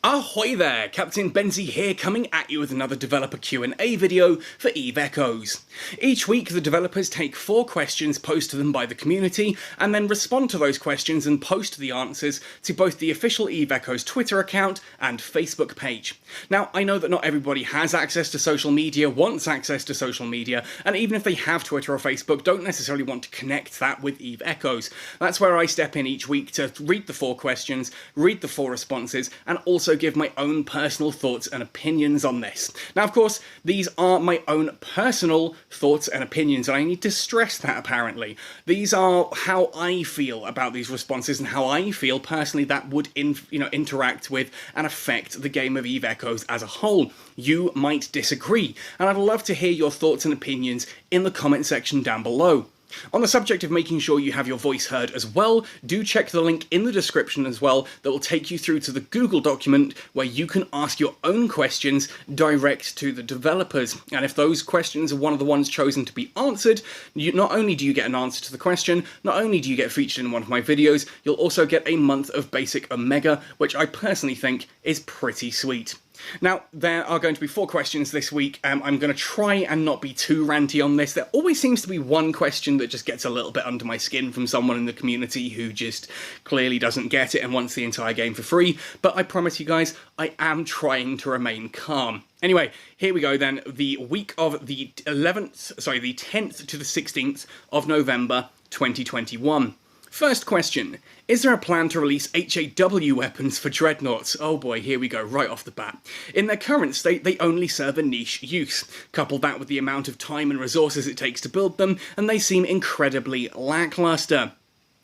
Ahoy there, Captain Benzie here, coming at you with another developer Q&A video for EVE Echoes. Each week the developers take 4 questions posed to them by the community and then respond to those questions and post the answers to both the official EVE Echoes Twitter account and Facebook page. Now, I know that not everybody has access to social media, wants access to social media, and even if they have Twitter or Facebook, don't necessarily want to connect that with EVE Echoes. That's where I step in each week to read the 4 questions, read the 4 responses, and also give my own personal thoughts and opinions on this. Now, of course, these are my own personal thoughts and opinions, and I need to stress that apparently. These are how I feel about these responses and how I feel personally that would interact with and affect the game of EVE Echoes as a whole. You might disagree, and I'd love to hear your thoughts and opinions in the comment section down below. On the subject of making sure you have your voice heard as well, do check the link in the description as well that will take you through to the Google document where you can ask your own questions direct to the developers. And if those questions are one of the ones chosen to be answered, not only do you get an answer to the question, not only do you get featured in one of my videos, you'll also get a month of basic Omega, which I personally think is pretty sweet. Now, there are going to be 4 questions this week. I'm going to try and not be too ranty on this. There always seems to be one question that just gets a little bit under my skin from someone in the community who just clearly doesn't get it and wants the entire game for free. But I promise you guys, I am trying to remain calm. Anyway, here we go then. The week of the 10th to the 16th of November 2021. First question, is there a plan to release HAW weapons for Dreadnoughts? Oh boy, here we go, right off the bat. In their current state, they only serve a niche use. Couple that with the amount of time and resources it takes to build them, and they seem incredibly lackluster.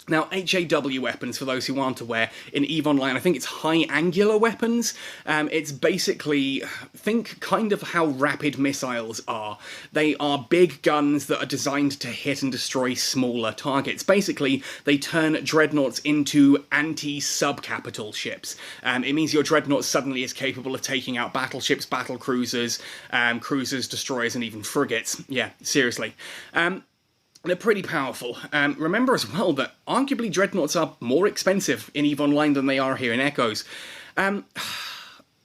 Now, HAW weapons, for those who aren't aware, in EVE Online, I think it's high angular weapons. It's basically, think kind of how rapid missiles are. They are big guns that are designed to hit and destroy smaller targets. Basically, they turn dreadnoughts into anti-sub-capital ships. It means your dreadnought suddenly is capable of taking out battleships, battle cruisers, cruisers, destroyers, and even frigates. Yeah, seriously. They're pretty powerful. Remember as well that arguably dreadnoughts are more expensive in EVE Online than they are here in Echoes. I'm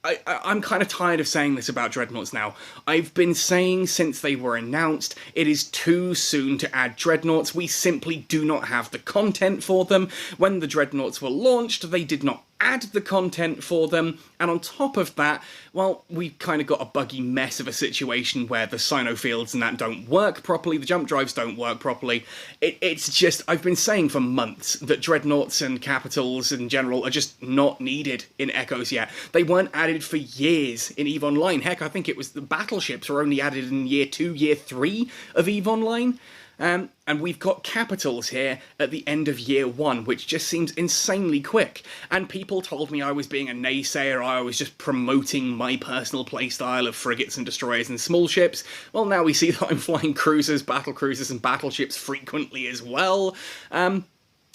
kind of tired of saying this about dreadnoughts now. I've been saying since they were announced, it is too soon to add dreadnoughts. We simply do not have the content for them. When the dreadnoughts were launched, they did not add the content for them, and on top of that, well, we kind of got a buggy mess of a situation where the Sino fields and that don't work properly, the jump drives don't work properly. It's just, I've been saying for months that dreadnoughts and capitals in general are just not needed in Echoes yet. They weren't added for years in EVE Online. Heck, I think it was the battleships were only added in year 2, year 3 of EVE Online. And we've got capitals here at the end of year 1, which just seems insanely quick. And people told me I was being a naysayer, I was just promoting my personal playstyle of frigates and destroyers and small ships. Well, now we see that I'm flying cruisers, battle cruisers, and battleships frequently as well.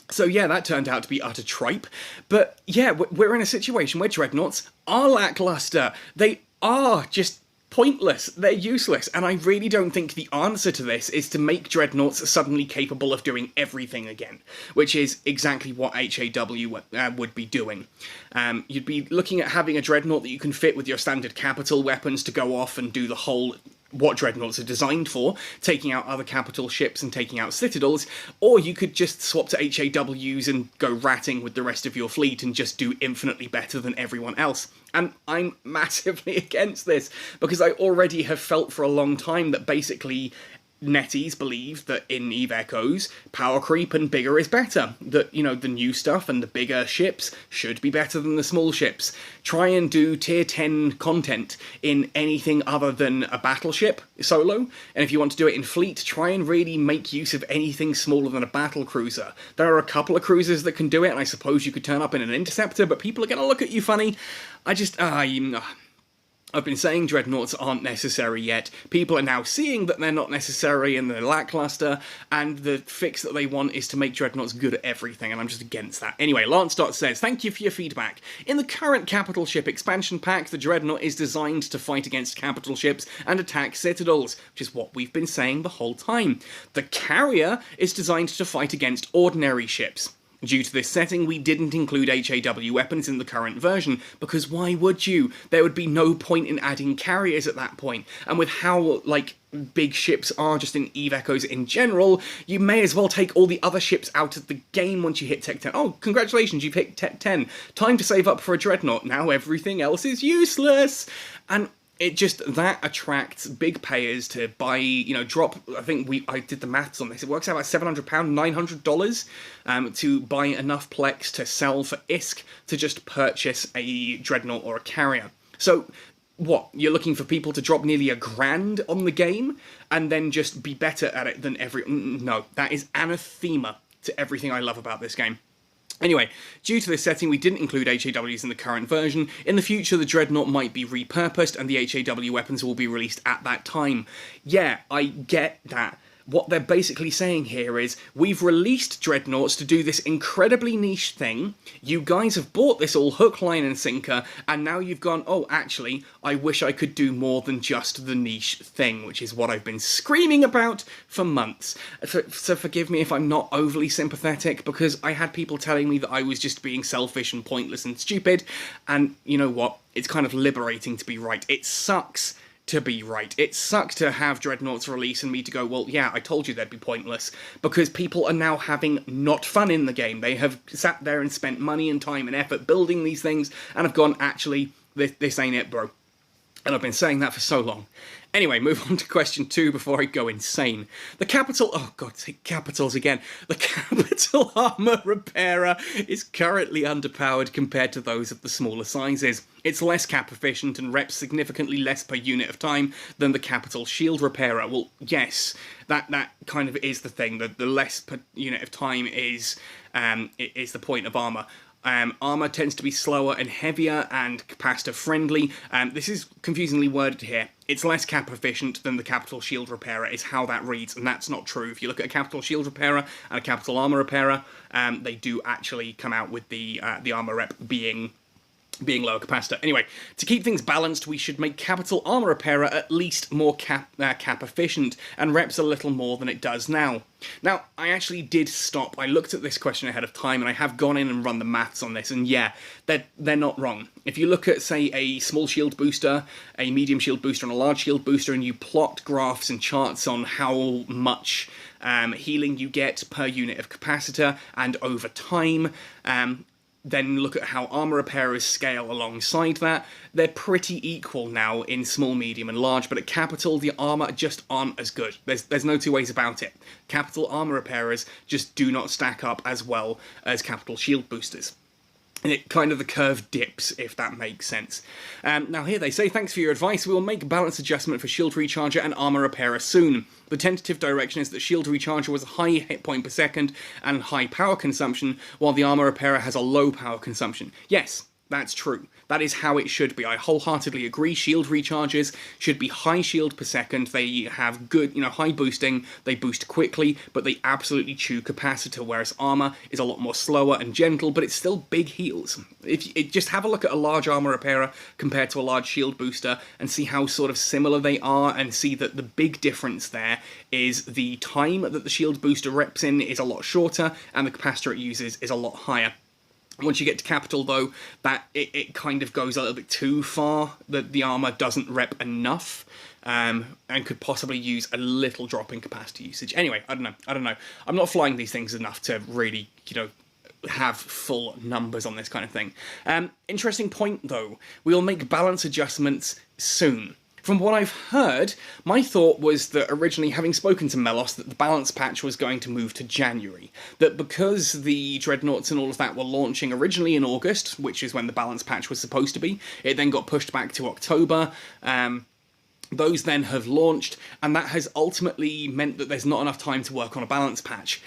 So yeah, that turned out to be utter tripe. But yeah, we're in a situation where dreadnoughts are lackluster. They are just pointless, they're useless, and I really don't think the answer to this is to make dreadnoughts suddenly capable of doing everything again, which is exactly what HAW would be doing. You'd be looking at having a dreadnought that you can fit with your standard capital weapons to go off and do the whole what dreadnoughts are designed for, taking out other capital ships and taking out citadels, or you could just swap to HAWs and go ratting with the rest of your fleet and just do infinitely better than everyone else. And I'm massively against this, because I already have felt for a long time that basically netties believe that in EVE Echoes, power creep and bigger is better. That, you know, the new stuff and the bigger ships should be better than the small ships. Try and do tier 10 content in anything other than a battleship solo, and if you want to do it in fleet, try and really make use of anything smaller than a battle cruiser. There are a couple of cruisers that can do it, and I suppose you could turn up in an interceptor, but people are going to look at you funny. I've been saying dreadnoughts aren't necessary yet. People are now seeing that they're not necessary and they're lackluster, and the fix that they want is to make dreadnoughts good at everything, and I'm just against that. Anyway, Lance.Dot says, thank you for your feedback. In the current capital ship expansion pack, the dreadnought is designed to fight against capital ships and attack citadels, which is what we've been saying the whole time. The carrier is designed to fight against ordinary ships. Due to this setting, we didn't include HAW weapons in the current version, because why would you? There would be no point in adding carriers at that point, and with how, like, big ships are just in EVE Echoes in general, you may as well take all the other ships out of the game once you hit Tech 10. Oh, congratulations, you've hit Tech 10. Time to save up for a Dreadnought. Now everything else is useless. And it just, that attracts big payers to buy, you know, drop, I did the maths on this, it works out about £700, $900 to buy enough Plex to sell for ISK to just purchase a Dreadnought or a carrier. So, what, you're looking for people to drop nearly £1,000 on the game and then just be better at it than no, that is anathema to everything I love about this game. Anyway, due to this setting, we didn't include HAWs in the current version. In the future, the Dreadnought might be repurposed and the HAW weapons will be released at that time. Yeah, I get that. What they're basically saying here is, we've released Dreadnoughts to do this incredibly niche thing, you guys have bought this all hook, line and sinker, and now you've gone, oh, actually, I wish I could do more than just the niche thing, which is what I've been screaming about for months. So forgive me if I'm not overly sympathetic, because I had people telling me that I was just being selfish and pointless and stupid, and you know what? It's kind of liberating to be right. It sucks to be right. It sucks to have Dreadnoughts release and me to go, well, yeah, I told you they'd be pointless, because people are now having not fun in the game. They have sat there and spent money and time and effort building these things, and have gone, actually, this ain't it, bro. And I've been saying that for so long. Anyway, move on to question 2 before I go insane. The capital... Oh, God, say capitals again. The capital armor repairer is currently underpowered compared to those of the smaller sizes. It's less cap efficient and reps significantly less per unit of time than the capital shield repairer. Well, yes, that kind of is the thing. The less per unit of time is the point of armor. Armour tends to be slower and heavier and capacitor friendly. This is confusingly worded here. It's less cap efficient than the capital shield repairer is how that reads, and that's not true. If you look at a capital shield repairer and a capital armour repairer, they do actually come out with the armour rep being lower capacitor. Anyway, to keep things balanced, we should make capital armor repairer at least more cap efficient, and reps a little more than it does now. Now, I actually did stop. I looked at this question ahead of time, and I have gone in and run the maths on this, and yeah, they're not wrong. If you look at, say, a small shield booster, a medium shield booster, and a large shield booster, and you plot graphs and charts on how much healing you get per unit of capacitor and over time, then look at how armor repairers scale alongside that. They're pretty equal now in small, medium, and large, but at capital, the armor just aren't as good. There's no two ways about it. Capital armor repairers just do not stack up as well as capital shield boosters. And it kind of, the curve dips, if that makes sense. Now here they say, thanks for your advice, we will make balance adjustment for shield recharger and armor repairer soon. The tentative direction is that shield recharger was a high hit point per second and high power consumption, while the armor repairer has a low power consumption. Yes, that's true. That is how it should be. I wholeheartedly agree. Shield recharges should be high shield per second. They have good, high boosting. They boost quickly, but they absolutely chew capacitor, whereas armor is a lot more slower and gentle, but it's still big heals. Just have a look at a large armor repairer compared to a large shield booster and see how sort of similar they are, and see that the big difference there is the time that the shield booster reps in is a lot shorter, and the capacitor it uses is a lot higher. Once you get to capital, though, that it kind of goes a little bit too far, that the armor doesn't rep enough, and could possibly use a little drop in capacity usage. Anyway, I don't know. I'm not flying these things enough to really, have full numbers on this kind of thing. Interesting point, though. We'll make balance adjustments soon. From what I've heard, my thought was that originally, having spoken to Melos, that the balance patch was going to move to January. That because the Dreadnoughts and all of that were launching originally in August, which is when the balance patch was supposed to be, it then got pushed back to October. Those then have launched, and that has ultimately meant that there's not enough time to work on a balance patch.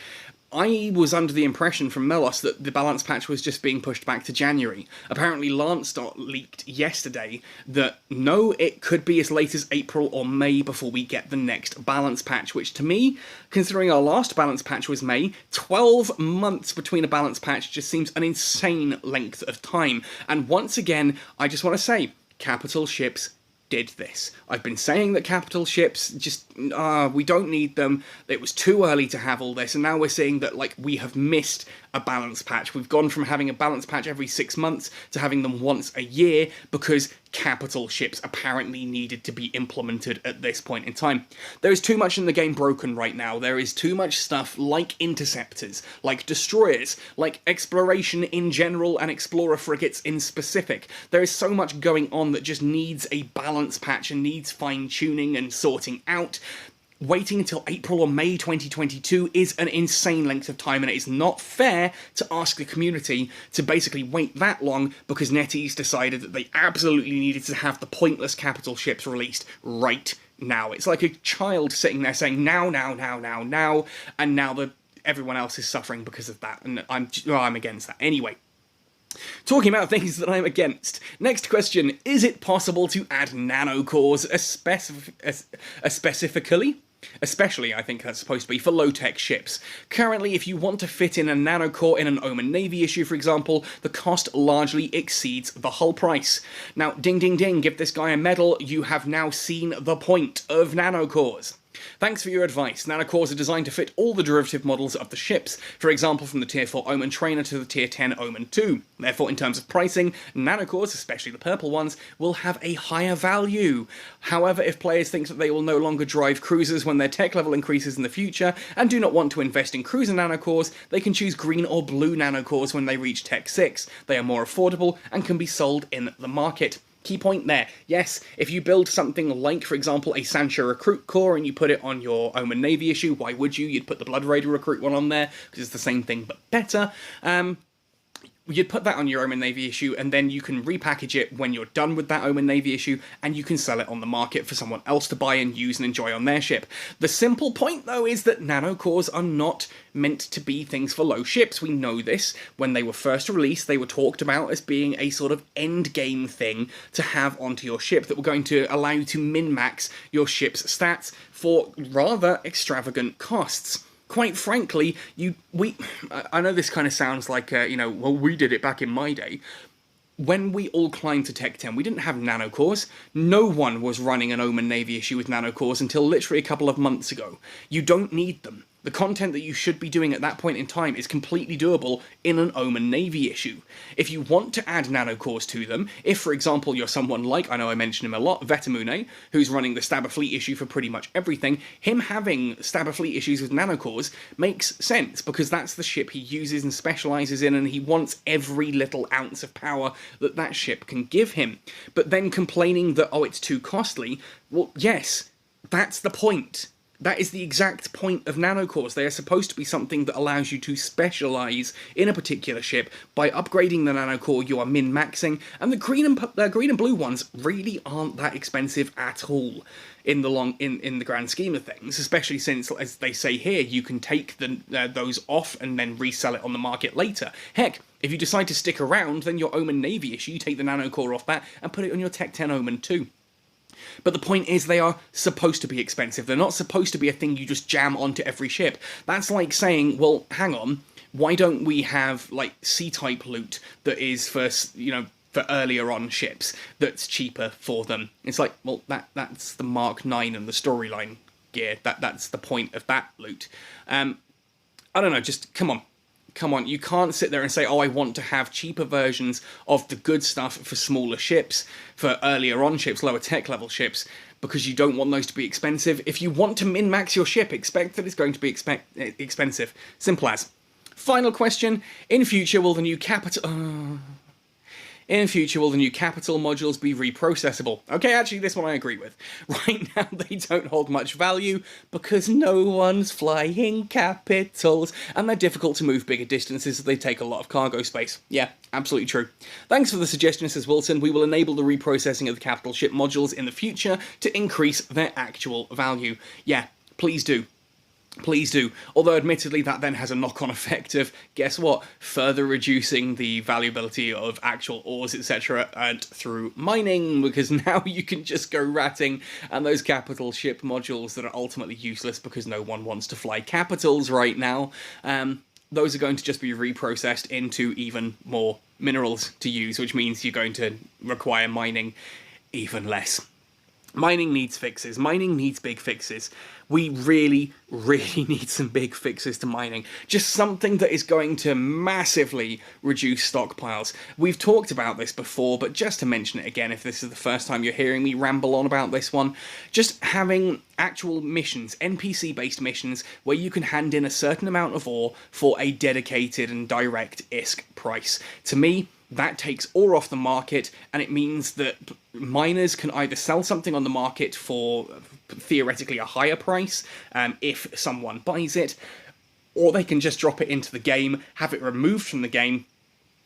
I was under the impression from Melos that the balance patch was just being pushed back to January. Apparently Lancedot leaked yesterday that no, it could be as late as April or May before we get the next balance patch, which to me, considering our last balance patch was May, 12 months between a balance patch just seems an insane length of time. And once again, I just want to say, capital ships did this. I've been saying that capital ships just, we don't need them. It was too early to have all this, and now we're seeing that, like, we have missed a balance patch. We've gone from having a balance patch every 6 months to having them once a year because capital ships apparently needed to be implemented at this point in time. There is too much in the game broken right now. There is too much stuff like interceptors, like destroyers, like exploration in general and explorer frigates in specific. There is so much going on that just needs a balance patch and needs fine-tuning and sorting out. Waiting until April or May 2022 is an insane length of time, and it is not fair to ask the community to basically wait that long because NetEase decided that they absolutely needed to have the pointless capital ships released right now. It's like a child sitting there saying now, now, now, now, now, and now everyone else is suffering because of that, and I'm against that. Anyway. Talking about things that I'm against. Next question, is it possible to add nanocores especially, I think that's supposed to be, for low-tech ships? Currently, if you want to fit in a nanocore in an Omen Navy issue, for example, the cost largely exceeds the hull price. Now, ding ding ding, give this guy a medal, you have now seen the point of nanocores. Thanks for your advice. Nanocores are designed to fit all the derivative models of the ships, for example from the Tier 4 Omen Trainer to the Tier 10 Omen 2. Therefore, in terms of pricing, nanocores, especially the purple ones, will have a higher value. However, if players think that they will no longer drive cruisers when their tech level increases in the future, and do not want to invest in cruiser nanocores, they can choose green or blue nanocores when they reach Tech 6. They are more affordable and can be sold in the market. Key point there. Yes, if you build something like, for example, a Sancho Recruit core and you put it on your Omen Navy issue, why would you? You'd put the Blood Raider Recruit one on there, because it's the same thing but better. You'd put that on your Omen Navy issue, and then you can repackage it when you're done with that Omen Navy issue, and you can sell it on the market for someone else to buy and use and enjoy on their ship. The simple point, though, is that nanocores are not meant to be things for low ships. We know this. When they were first released, they were talked about as being a sort of end-game thing to have onto your ship that were going to allow you to min-max your ship's stats for rather extravagant costs. Quite frankly, I know this kind of sounds like, well, we did it back in my day. When we all climbed to Tech 10, we didn't have nanocores. No one was running an Omen Navy issue with nanocores until literally a couple of months ago. You don't need them. The content that you should be doing at that point in time is completely doable in an Omen Navy issue. If you want to add nanocores to them, if, for example, you're someone like, I know I mention him a lot, Vetamune, who's running the Stabber Fleet issue for pretty much everything, him having Stabber Fleet issues with nanocores makes sense, because that's the ship he uses and specialises in, and he wants every little ounce of power that that ship can give him. But then complaining that, oh, it's too costly, well, yes, that's the point. That is the exact point of nanocores. They are supposed to be something that allows you to specialise in a particular ship. By upgrading the nanocore, you are min-maxing, and the green and blue ones really aren't that expensive at all in the grand scheme of things. Especially since, as they say here, you can take those off and then resell it on the market later. Heck, if you decide to stick around, then your Omen Navy issue, you take the nanocore off that and put it on your Tech 10 Omen 2. But the point is, they are supposed to be expensive. They're not supposed to be a thing you just jam onto every ship. That's like saying, well, hang on, why don't we have, like, C-type loot that is for, for earlier on ships that's cheaper for them? It's like, well, that's the Mark 9 and the storyline gear. That's the point of that loot. I don't know, just come on. Come on, you can't sit there and say, oh, I want to have cheaper versions of the good stuff for smaller ships, for earlier on ships, lower tech level ships, because you don't want those to be expensive. If you want to min-max your ship, expect that it's going to be expensive. Simple as. Final question. In future, will the new capital modules be reprocessable? Okay, actually, this one I agree with. Right now, they don't hold much value because no one's flying capitals, and they're difficult to move bigger distances, so they take a lot of cargo space. Yeah, absolutely true. Thanks for the suggestion, Mrs. Wilson. We will enable the reprocessing of the capital ship modules in the future to increase their actual value. Yeah, please do. Please do. Although, admittedly, that then has a knock-on effect of, guess what, further reducing the valuability of actual ores, etc., and through mining, because now you can just go ratting, and those capital ship modules that are ultimately useless because no one wants to fly capitals right now, those are going to just be reprocessed into even more minerals to use, which means you're going to require mining even less. Mining needs fixes. Mining needs big fixes. We really, really need some big fixes to mining. Just something that is going to massively reduce stockpiles. We've talked about this before, but just to mention it again, if this is the first time you're hearing me ramble on about this one, just having actual missions, NPC-based missions, where you can hand in a certain amount of ore for a dedicated and direct ISK price. To me, that takes ore off the market, and it means that miners can either sell something on the market for theoretically a higher price if someone buys it, or they can just drop it into the game, have it removed from the game.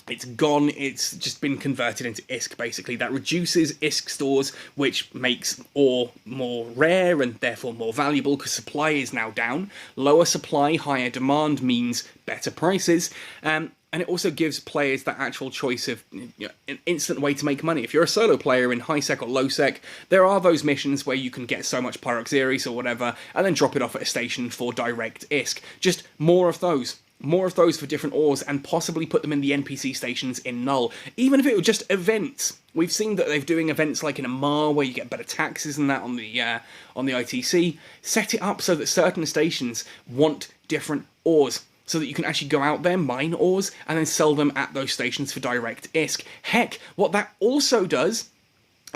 It's gone, it's just been converted into ISK, basically. That reduces ISK stores, which makes ore more rare and therefore more valuable, because supply is now down. Lower supply, higher demand means better prices. And it also gives players that actual choice of an instant way to make money. If you're a solo player in high sec or low sec, there are those missions where you can get so much Pyroxeris or whatever, and then drop it off at a station for direct ISK. Just more of those. More of those for different ores, and possibly put them in the NPC stations in Null. Even if it were just events. We've seen that they're doing events like in Armour, where you get better taxes and that on the ITC. Set it up so that certain stations want different ores, so that you can actually go out there, mine ores, and then sell them at those stations for direct ISK. Heck, what that also does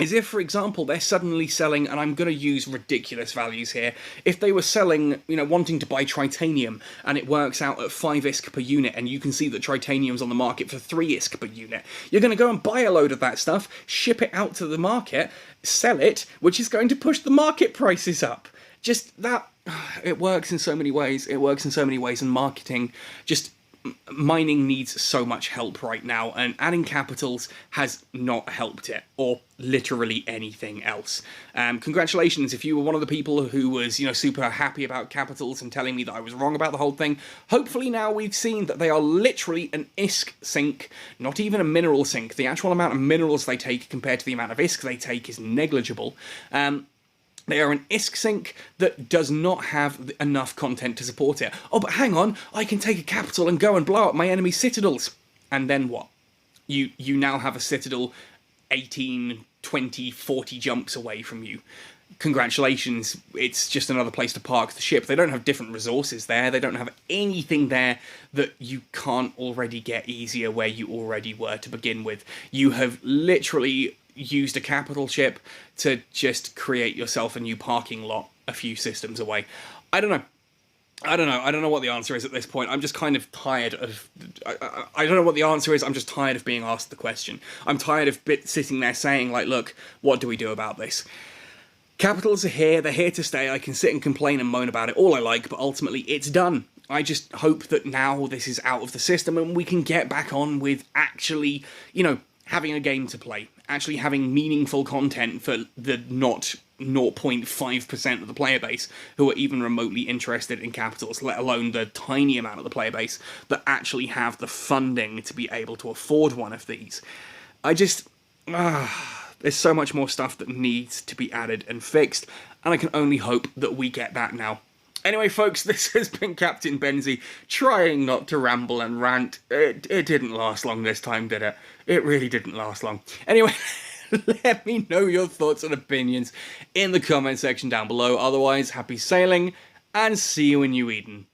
is if, for example, they're suddenly selling, and I'm going to use ridiculous values here, if they were selling, wanting to buy tritanium, and it works out at 5 ISK per unit, and you can see that tritanium's on the market for 3 ISK per unit, you're going to go and buy a load of that stuff, ship it out to the market, sell it, which is going to push the market prices up. Just that, it works in so many ways. It works in so many ways, and marketing, just mining needs so much help right now, and adding capitals has not helped it, or literally anything else. Congratulations if you were one of the people who was, super happy about capitals and telling me that I was wrong about the whole thing. Hopefully now we've seen that they are literally an ISK sink, not even a mineral sink. The actual amount of minerals they take compared to the amount of ISK they take is negligible. They are an ISK sink that does not have enough content to support it. Oh, but hang on, I can take a capital and go and blow up my enemy's citadels. And then what? You now have a citadel 18, 20, 40 jumps away from you. Congratulations, it's just another place to park the ship. They don't have different resources there. They don't have anything there that you can't already get easier where you already were to begin with. You have literally used a capital ship to just create yourself a new parking lot a few systems away. I don't know. I don't know what the answer is at this point. I'm just kind of tired of... I don't know what the answer is. I'm just tired of being asked the question. I'm tired of sitting there saying, like, look, what do we do about this? Capitals are here. They're here to stay. I can sit and complain and moan about it all I like, but ultimately it's done. I just hope that now this is out of the system and we can get back on with actually, having a game to play. Actually having meaningful content for the not 0.5% of the player base who are even remotely interested in capitals, let alone the tiny amount of the player base that actually have the funding to be able to afford one of these. There's so much more stuff that needs to be added and fixed, and I can only hope that we get that now. Anyway, folks, this has been Captain Benzie, trying not to ramble and rant. It didn't last long this time, did it? It really didn't last long. Anyway, let me know your thoughts and opinions in the comment section down below. Otherwise, happy sailing, and see you in New Eden.